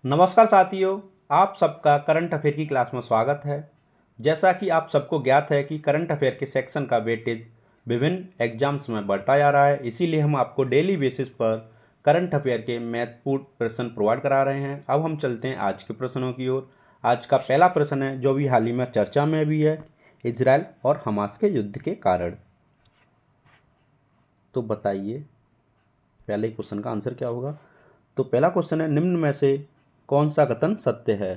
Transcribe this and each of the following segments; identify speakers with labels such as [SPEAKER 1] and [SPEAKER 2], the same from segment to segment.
[SPEAKER 1] नमस्कार साथियों, आप सबका करंट अफेयर की क्लास में स्वागत है। जैसा कि आप सबको ज्ञात है कि करंट अफेयर के सेक्शन का वेटेज विभिन्न एग्जाम्स में बढ़ता जा रहा है, इसीलिए हम आपको डेली बेसिस पर करंट अफेयर के महत्वपूर्ण प्रश्न प्रोवाइड करा रहे हैं। अब हम चलते हैं आज के प्रश्नों की ओर। आज का पहला प्रश्न है जो भी हाल ही में चर्चा में भी है, इजराइल और हमास के युद्ध के कारण। तो बताइए पहले क्वेश्चन का आंसर क्या होगा। तो पहला क्वेश्चन है, निम्न में से कौन सा कथन सत्य है।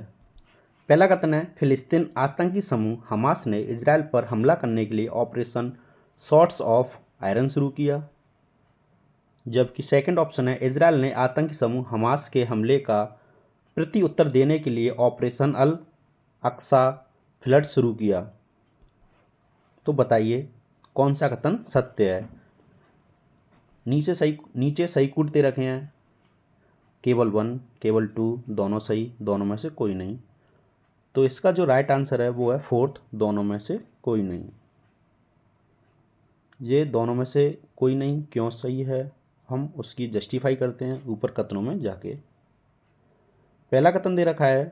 [SPEAKER 1] पहला कथन है, फिलिस्तीन आतंकी समूह हमास ने इजराइल पर हमला करने के लिए ऑपरेशन शॉर्ट्स ऑफ आयरन शुरू किया। जबकि सेकंड ऑप्शन है, इजराइल ने आतंकी समूह हमास के हमले का प्रति उत्तर देने के लिए ऑपरेशन अल अक्सा फ्लड शुरू किया। तो बताइए कौन सा कथन सत्य है। नीचे सही कूट दे रखे हैं, केवल 1 केवल 2, दोनों सही, दोनों में से कोई नहीं। तो इसका जो राइट आंसर है वो है फोर्थ, दोनों में से कोई नहीं। ये दोनों में से कोई नहीं क्यों सही है, हम उसकी जस्टिफाई करते हैं ऊपर कथनों में जाके। पहला कथन दे रखा है,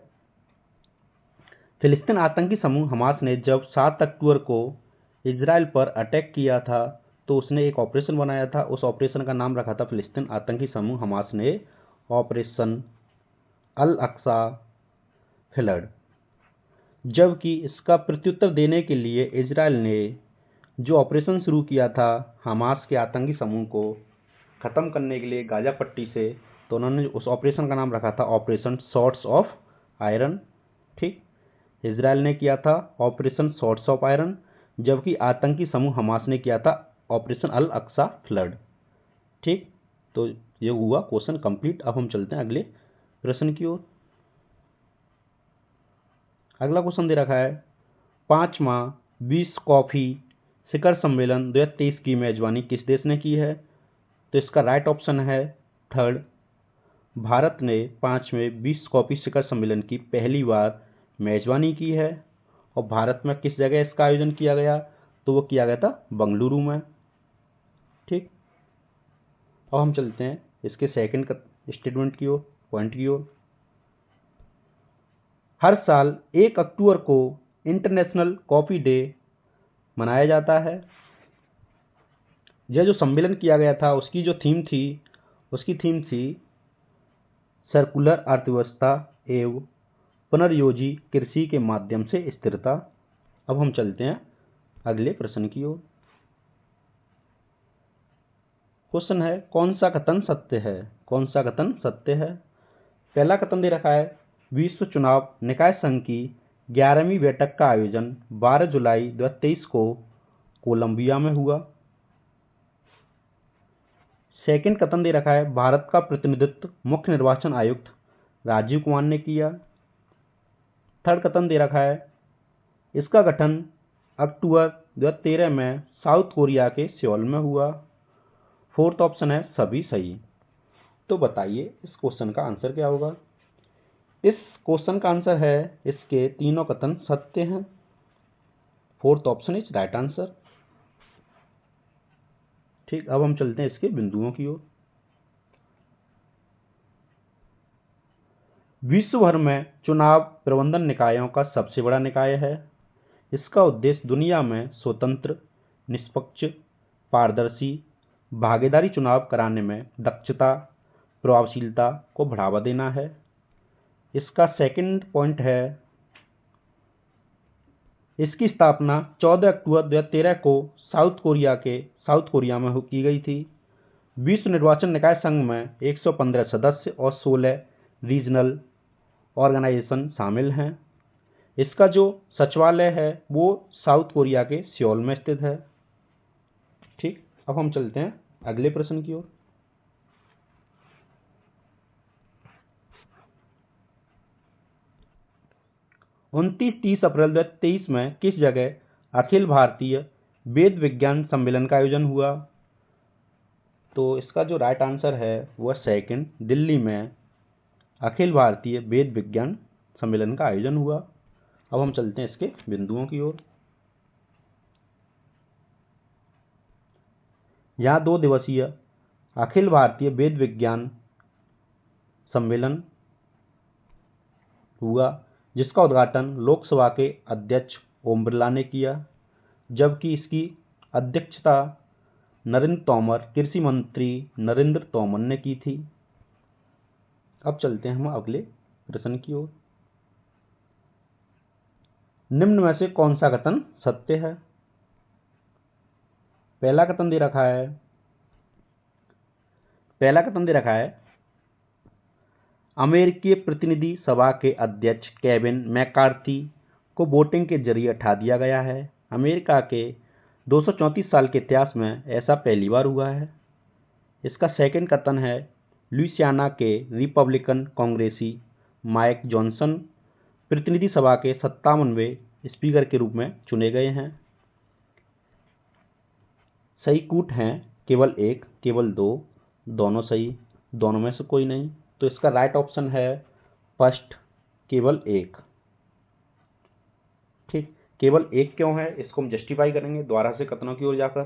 [SPEAKER 1] फिलिस्तीन आतंकी समूह हमास ने जब 7 अक्टूबर को इजराइल पर अटैक किया था तो उसने एक ऑपरेशन बनाया था। उस ऑपरेशन का नाम रखा था फिलिस्तीन आतंकी समूह हमास ने ऑपरेशन अल अक्सा फ्लड। जबकि इसका प्रत्युत्तर देने के लिए इजराइल ने जो ऑपरेशन शुरू किया था हमास के आतंकी समूह को ख़त्म करने के लिए गाजा पट्टी से, तो उन्होंने उस ऑपरेशन का नाम रखा था ऑपरेशन शॉर्ट्स ऑफ आयरन। ठीक, इजराइल ने किया था ऑपरेशन शॉर्ट्स ऑफ आयरन, जबकि आतंकी समूह हमास ने किया था ऑपरेशन अल अक्सा फ्लड। ठीक, तो ये हुआ क्वेश्चन कंप्लीट। अब हम चलते हैं अगले प्रश्न की ओर। अगला क्वेश्चन दे रखा है, 5वां विश्व कॉफी शिखर सम्मेलन 2023 की मेजबानी किस देश ने की है। तो इसका राइट ऑप्शन है थर्ड, भारत ने 5वें विश्व कॉफी शिखर सम्मेलन की पहली बार मेजबानी की है। और भारत में किस जगह इसका आयोजन किया गया, तो वो किया गया था बंगलुरु में। ठीक, अब हम चलते हैं इसके सेकंड स्टेटमेंट की ओर, पॉइंट की ओर। हर साल 1 अक्टूबर को इंटरनेशनल कॉफी डे मनाया जाता है। यह जो सम्मेलन किया गया था उसकी थीम थी सर्कुलर अर्थव्यवस्था एवं पुनर्योजी कृषि के माध्यम से स्थिरता। अब हम चलते हैं अगले प्रश्न की ओर। क्वेश्चन है, कौन सा कथन सत्य है। कौन सा कथन सत्य है। पहला कथन दे रखा है, विश्व चुनाव निकाय संघ की 11वीं बैठक का आयोजन 12 जुलाई 2023 को कोलंबिया में हुआ। सेकंड कथन दे रखा है, भारत का प्रतिनिधित्व मुख्य निर्वाचन आयुक्त राजीव कुमार ने किया। थर्ड कथन दे रखा है, इसका गठन अक्टूबर 2013 में साउथ कोरिया के सियोल में हुआ। फोर्थ ऑप्शन है सभी सही। तो बताइए इस क्वेश्चन का आंसर क्या होगा। इस क्वेश्चन का आंसर है, इसके तीनों कथन सत्य हैं। Fourth option is right answer. ठीक, अब हम चलते हैं इसके बिंदुओं की ओर। विश्व भर में चुनाव प्रबंधन निकायों का सबसे बड़ा निकाय है। इसका उद्देश्य दुनिया में स्वतंत्र, निष्पक्ष, पारदर्शी, भागीदारी चुनाव कराने में दक्षता, प्रभावशीलता को बढ़ावा देना है। इसका सेकंड पॉइंट है, इसकी स्थापना 14 अक्टूबर 2013 को साउथ कोरिया में की गई थी। विश्व निर्वाचन निकाय संघ में 115 सदस्य और 16 रीजनल ऑर्गेनाइजेशन शामिल हैं। इसका जो सचिवालय है वो साउथ कोरिया के सियोल में स्थित है। ठीक, अब हम चलते हैं अगले प्रश्न की ओर। 29-30 अप्रैल 2023 में किस जगह अखिल भारतीय वेद विज्ञान सम्मेलन का आयोजन हुआ। तो इसका जो राइट आंसर है वह सेकंड, दिल्ली में अखिल भारतीय वेद विज्ञान सम्मेलन का आयोजन हुआ। अब हम चलते हैं इसके बिंदुओं की ओर। यहाँ 2 दिवसीय अखिल भारतीय वेद विज्ञान सम्मेलन हुआ, जिसका उद्घाटन लोकसभा के अध्यक्ष ओम बिरला ने किया, जबकि इसकी अध्यक्षता कृषि मंत्री नरेंद्र तोमर ने की थी। अब चलते हैं हम अगले प्रश्न की ओर। निम्न में से कौन सा कथन सत्य है? पहला कथन दे रखा है अमेरिकी प्रतिनिधि सभा के अध्यक्ष केविन मैकार्थी को वोटिंग के जरिए हटा दिया गया है। अमेरिका के 234 साल के इतिहास में ऐसा पहली बार हुआ है। इसका सेकंड कथन है लुइसियाना के रिपब्लिकन कांग्रेसी माइक जॉनसन प्रतिनिधि सभा के 57वें स्पीकर के रूप में चुने गए हैं। सही कूट हैं केवल 1, केवल 2, दोनों सही, दोनों में से कोई नहीं। तो इसका राइट ऑप्शन है फर्स्ट, केवल 1। ठीक, केवल 1 क्यों है इसको हम जस्टिफाई करेंगे द्वारा से कथनों की ओर जाकर।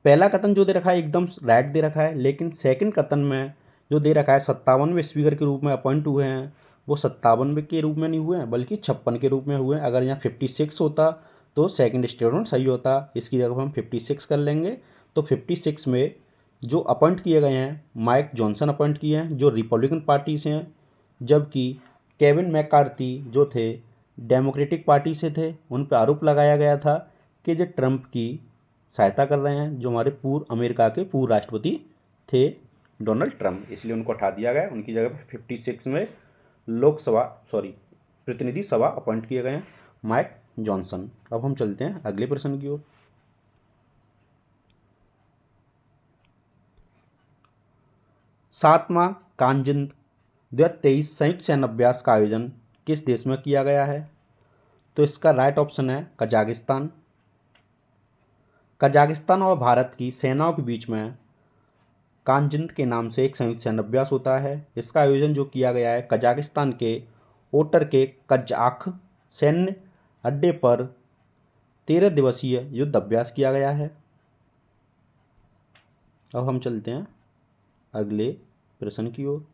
[SPEAKER 1] पहला कथन जो दे रखा है एकदम राइट दे रखा है, लेकिन सेकंड कथन में जो दे रखा है 57वें स्पीकर के रूप में अपॉइंट हुए हैं, वो 57वें के रूप में नहीं हुए हैं बल्कि 56 के रूप में हुए हैं। अगर यहाँ 56 होता तो सेकंड स्टेटमेंट सही होता। इसकी जगह हम 56 कर लेंगे। तो 56 में जो अपॉइंट किए गए हैं माइक जॉनसन अपॉइंट किए हैं जो रिपब्लिकन पार्टी से हैं, जबकि केविन मैकार्थी जो थे डेमोक्रेटिक पार्टी से थे। उन पर आरोप लगाया गया था कि जो ट्रंप की सहायता कर रहे हैं, जो हमारे अमेरिका के पूर्व राष्ट्रपति थे डोनाल्ड ट्रंप, इसलिए उनको हटा दिया गया। उनकी जगह पर 56 में प्रतिनिधि सभा अपॉइंट किए गए हैं माइक जॉनसन। अब हम चलते हैं अगले प्रश्न की ओर। 7वां कांजिंद 2023 संयुक्त सैन्य अभ्यास का आयोजन किस देश में किया गया है? तो इसका राइट ऑप्शन है कजाकिस्तान। कजाकिस्तान और भारत की सेनाओं के बीच में कांजिंद के नाम से एक संयुक्त सैन्य अभ्यास होता है। इसका आयोजन जो किया गया है कजाकिस्तान के ओटर के कजाख सैन्य अड्डे पर 13 दिवसीय युद्ध अभ्यास किया गया है। अब हम चलते हैं अगले प्रश्न की ओर।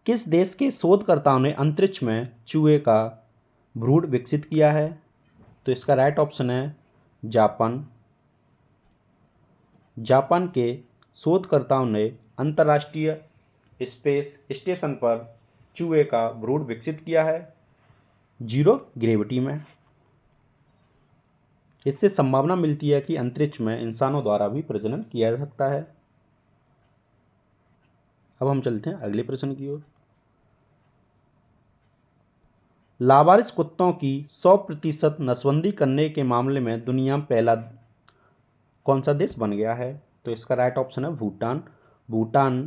[SPEAKER 1] किस देश के शोधकर्ताओं ने अंतरिक्ष में चूहे का भ्रूण विकसित किया है? तो इसका राइट ऑप्शन है जापान। जापान के शोधकर्ताओं ने अंतर्राष्ट्रीय स्पेस स्टेशन पर चूहे का भ्रूण विकसित किया है 0 ग्रेविटी में। इससे संभावना मिलती है कि अंतरिक्ष में इंसानों द्वारा भी प्रजनन किया जा सकता है। अब हम चलते हैं अगले प्रश्न की ओर। लावारिस कुत्तों की 100% नसबंदी करने के मामले में दुनिया में पहला कौन सा देश बन गया है? तो इसका राइट ऑप्शन है भूटान। भूटान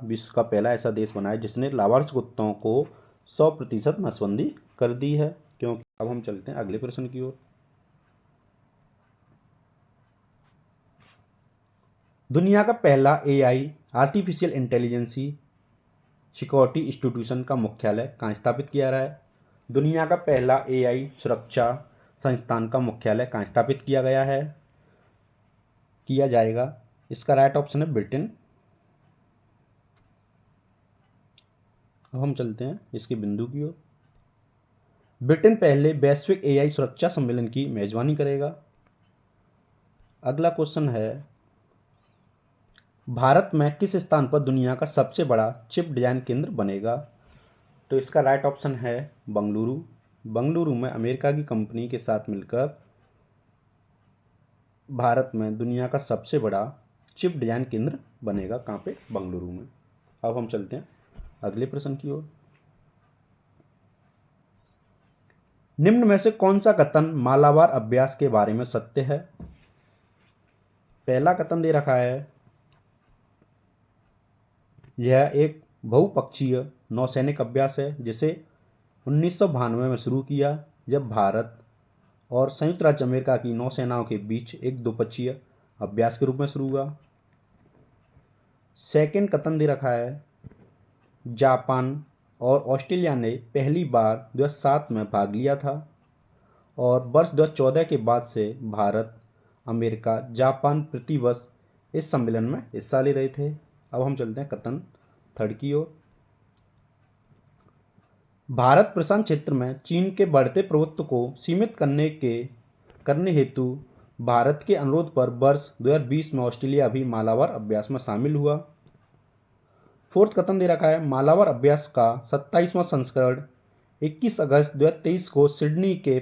[SPEAKER 1] विश्व का पहला ऐसा देश बना है जिसने लावारिस कुत्तों को 100% नसबंदी कर दी है। क्योंकि अब हम चलते हैं अगले प्रश्न की ओर। दुनिया का पहला AI artificial intelligence security institution का मुख्यालय कहाँ स्थापित किया रहा है? दुनिया का पहला AI सुरक्षा संस्थान का मुख्यालय कहाँ स्थापित किया जाएगा? इसका राइट ऑप्शन है ब्रिटेन। अब हम चलते हैं इसके बिंदु की ओर। ब्रिटेन पहले वैश्विक AI सुरक्षा सम्मेलन की मेजबानी करेगा। अगला क्वेश्चन है भारत में किस स्थान पर दुनिया का सबसे बड़ा चिप डिजाइन केंद्र बनेगा? तो इसका राइट ऑप्शन है बंगलुरु। बंगलुरु में अमेरिका की कंपनी के साथ मिलकर भारत में दुनिया का सबसे बड़ा चिप डिजाइन केंद्र बनेगा। कहाँ पे? बंगलुरु में। अब हम चलते हैं अगले प्रश्न की ओर। निम्न में से कौन सा कथन मालाबार अभ्यास के बारे में सत्य है? पहला कथन दे रखा है यह एक बहुपक्षीय नौसैनिक अभ्यास है जिसे 1992 में शुरू किया, जब भारत और संयुक्त राज्य अमेरिका की नौसेनाओं के बीच एक द्विपक्षीय अभ्यास के रूप में शुरू हुआ। सेकंड कथन दे रखा है जापान और ऑस्ट्रेलिया ने पहली बार 2007 में भाग लिया था और वर्ष 2014 के बाद से भारत, अमेरिका, जापान प्रतिवर्ष इस सम्मेलन में हिस्सा ले रहे थे। अब हम चलते हैं कथन थर्ड की ओर। भारत प्रशांत क्षेत्र में चीन के बढ़ते प्रभुत्व को सीमित करने हेतु भारत के अनुरोध पर वर्ष 2020 में ऑस्ट्रेलिया भी मालाबार अभ्यास में शामिल हुआ। फोर्थ कथन दे रखा है, मालाबार अभ्यास का 27वां संस्करण 21 अगस्त 2023 को सिडनी के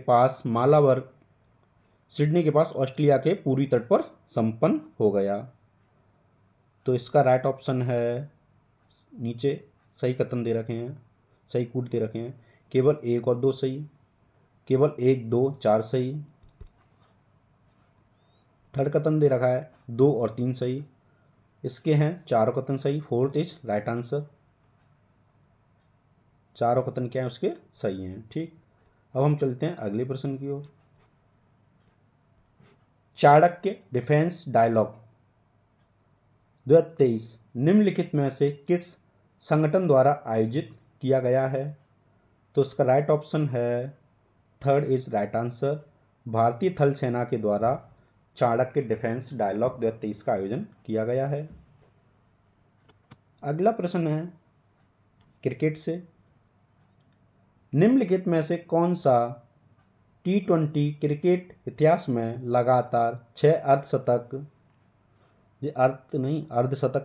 [SPEAKER 1] पास ऑस्ट्रेलिया के पूर्वी तट पर संपन्न हो गया। तो इसका राइट ऑप्शन है, नीचे सही कथन दे रखे हैं, सही कूट दे रखे हैं, केवल 1 और 2 सही, केवल 1, 2, 4 सही। थर्ड कथन दे रखा है 2 और 3 सही, इसके हैं चारों कथन सही। फोर्थ इज राइट आंसर, चारों कथन क्या है उसके सही हैं। ठीक, अब हम चलते हैं अगले प्रश्न की ओर। चाणक्य डिफेंस डायलॉग 2023 निम्नलिखित में से किस संगठन द्वारा आयोजित किया गया है? तो इसका राइट ऑप्शन है, थर्ड इज राइट आंसर, भारतीय थल सेना के द्वारा चाणक्य डिफेंस डायलॉग 2023 का आयोजन किया गया है। अगला प्रश्न है क्रिकेट से, निम्नलिखित में से कौन सा T20 क्रिकेट इतिहास में लगातार 6 अर्धशतक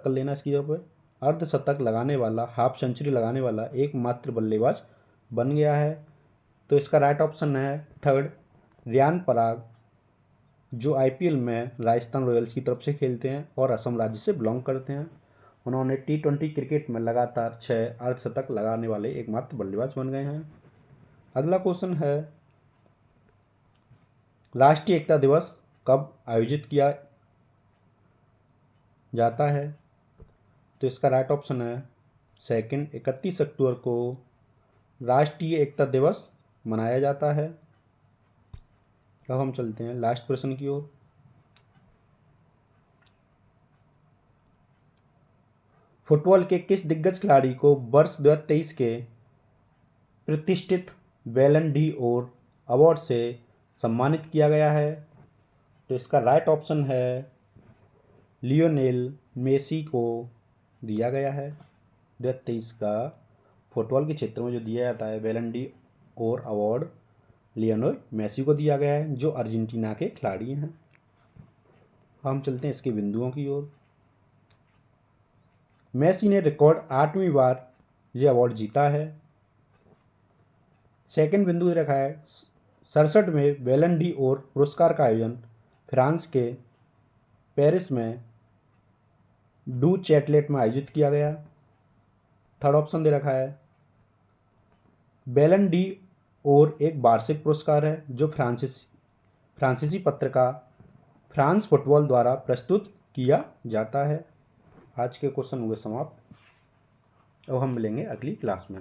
[SPEAKER 1] कर लेना इसकी जगह पर, अर्धशतक लगाने वाला, हाफ सेंचुरी लगाने वाला एकमात्र बल्लेबाज बन गया है? तो इसका राइट ऑप्शन है थर्ड, रियान पराग, जो IPL में राजस्थान रॉयल्स की तरफ से खेलते हैं और असम राज्य से बिलोंग करते हैं। उन्होंने T20 क्रिकेट में लगातार 6 अर्धशतक लगाने वाले एकमात्र बल्लेबाज बन गए हैं। अगला क्वेश्चन है, राष्ट्रीय एकता दिवस कब आयोजित किया जाता है? तो इसका राइट ऑप्शन है सेकंड, 31 अक्टूबर को राष्ट्रीय एकता दिवस मनाया जाता है। अब हम चलते हैं लास्ट प्रश्न की ओर। फुटबॉल के किस दिग्गज खिलाड़ी को वर्ष 2023 के प्रतिष्ठित बैलन डी ओर अवार्ड से सम्मानित किया गया है? तो इसका राइट ऑप्शन है, लियोनेल मेसी को दिया गया है। 2023 का फुटबॉल के क्षेत्र में जो दिया जाता है बैलन डी ओर अवार्ड लियोनेल मेसी को दिया गया है, जो अर्जेंटीना के खिलाड़ी हैं। हम चलते हैं इसके बिंदुओं की ओर। मेसी ने रिकॉर्ड 8वीं बार यह अवार्ड जीता है। सेकंड बिंदु रखा है, 67 में बैलन डी ओर पुरस्कार का आयोजन फ्रांस के पेरिस में डू चैटलेट में आयोजित किया गया। थर्ड ऑप्शन दे रखा है, बैलन डी ओर एक वार्षिक पुरस्कार है जो फ्रांसीसी पत्रिका फ्रांस फुटबॉल द्वारा प्रस्तुत किया जाता है। आज के क्वेश्चन हुए समाप्त। अब हम मिलेंगे अगली क्लास में।